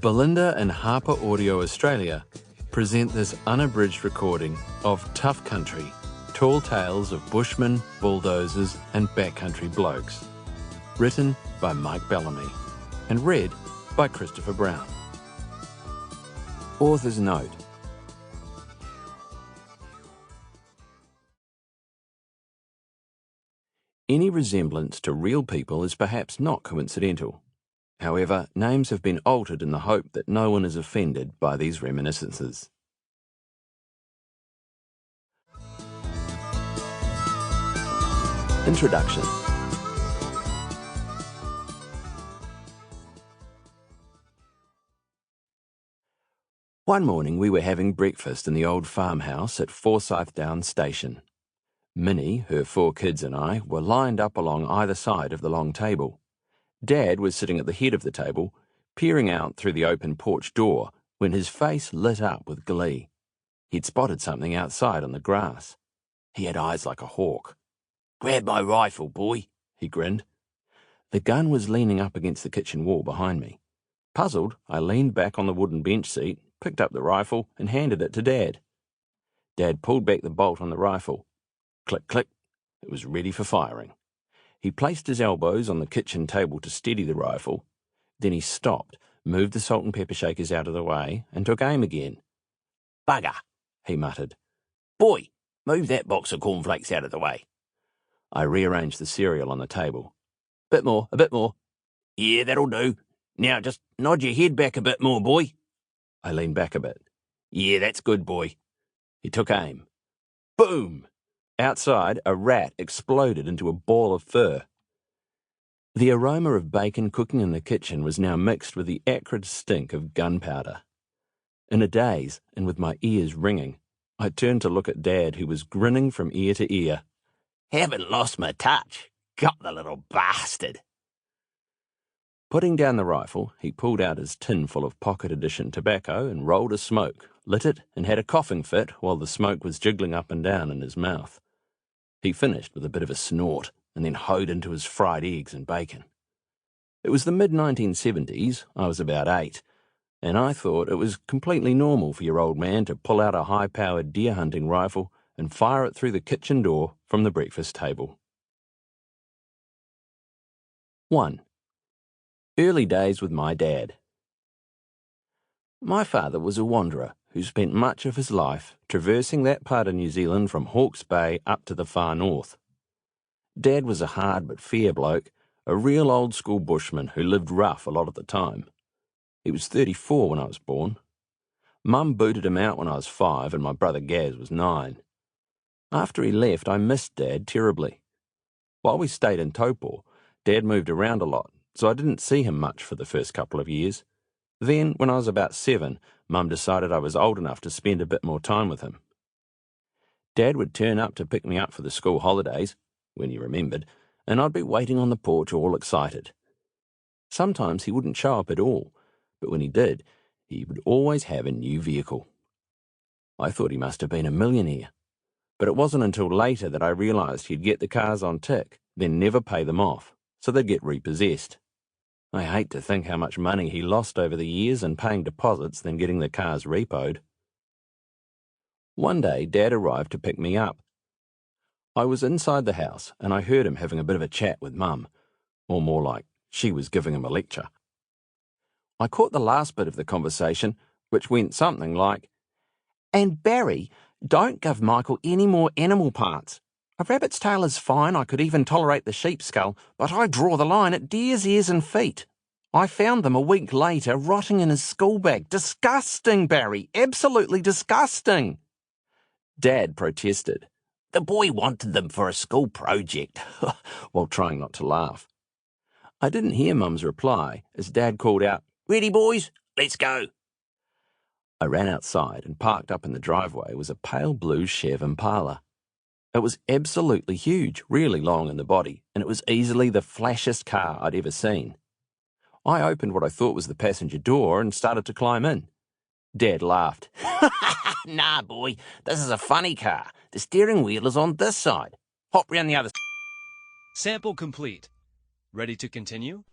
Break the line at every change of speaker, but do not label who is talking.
Belinda and Harper Audio Australia present this unabridged recording of Tough Country, tall tales of bushmen, bulldozers and backcountry blokes. Written by Mike Bellamy and read by Christopher Brown. Author's note. Any resemblance to real people is perhaps not coincidental. However, names have been altered in the hope that no one is offended by these reminiscences. Introduction. One morning we were having breakfast in the old farmhouse at Forsyth Downs Station. Minnie, her 4 kids and I were lined up along either side of the long table. Dad was sitting at the head of the table, peering out through the open porch door when his face lit up with glee. He'd spotted something outside on the grass. He had eyes like a hawk. "Grab my rifle, boy," he grinned. The gun was leaning up against the kitchen wall behind me. Puzzled, I leaned back on the wooden bench seat, picked up the rifle and handed it to Dad. Dad pulled back the bolt on the rifle. Click, click. It was ready for firing. He placed his elbows on the kitchen table to steady the rifle. Then he stopped, moved the salt and pepper shakers out of the way, and took aim again. "Bugger," he muttered. "Boy, move that box of cornflakes out of the way." I rearranged the cereal on the table. "Bit more, a bit more." "Yeah, that'll do. Now just nod your head back a bit more, boy." I leaned back a bit. "Yeah, that's good, boy." He took aim. Boom! Outside, a rat exploded into a ball of fur. The aroma of bacon cooking in the kitchen was now mixed with the acrid stink of gunpowder. In a daze, and with my ears ringing, I turned to look at Dad, who was grinning from ear to ear. "Haven't lost my touch. Got the little bastard." Putting down the rifle, he pulled out his tin full of pocket edition tobacco and rolled a smoke, lit it, and had a coughing fit while the smoke was jiggling up and down in his mouth. He finished with a bit of a snort and then hoed into his fried eggs and bacon. It was the mid-1970s, I was about 8, and I thought it was completely normal for your old man to pull out a high-powered deer hunting rifle and fire it through the kitchen door from the breakfast table. 1. Early days with my dad. My father was a wanderer who spent much of his life traversing that part of New Zealand from Hawke's Bay up to the far north. Dad was a hard but fair bloke, a real old-school bushman who lived rough a lot of the time. He was 34 when I was born. Mum booted him out when I was 5 and my brother Gaz was 9. After he left, I missed Dad terribly. While we stayed in Taupo, Dad moved around a lot, so I didn't see him much for the first couple of years. Then, when I was about 7, Mum decided I was old enough to spend a bit more time with him. Dad would turn up to pick me up for the school holidays, when he remembered, and I'd be waiting on the porch all excited. Sometimes he wouldn't show up at all, but when he did, he would always have a new vehicle. I thought he must have been a millionaire, but it wasn't until later that I realised he'd get the cars on tick, then never pay them off, so they'd get repossessed. I hate to think how much money he lost over the years in paying deposits than getting the cars repoed. One day, Dad arrived to pick me up. I was inside the house and I heard him having a bit of a chat with Mum, or more like she was giving him a lecture. I caught the last bit of the conversation, which went something like, "And Barry, don't give Michael any more animal parts. A rabbit's tail is fine, I could even tolerate the sheep's skull, but I draw the line at deer's ears and feet. I found them a week later rotting in his school bag. Disgusting, Barry, absolutely disgusting." Dad protested. "The boy wanted them for a school project," while trying not to laugh. I didn't hear Mum's reply as Dad called out, "Ready, boys? Let's go." I ran outside and parked up in the driveway was a pale blue Chev Impala. It was absolutely huge, really long in the body, and it was easily the flashiest car I'd ever seen. I opened what I thought was the passenger door and started to climb in. Dad laughed. "Nah, boy, this is a funny car. The steering wheel is on this side. Hop round the other."
Sample complete. Ready to continue?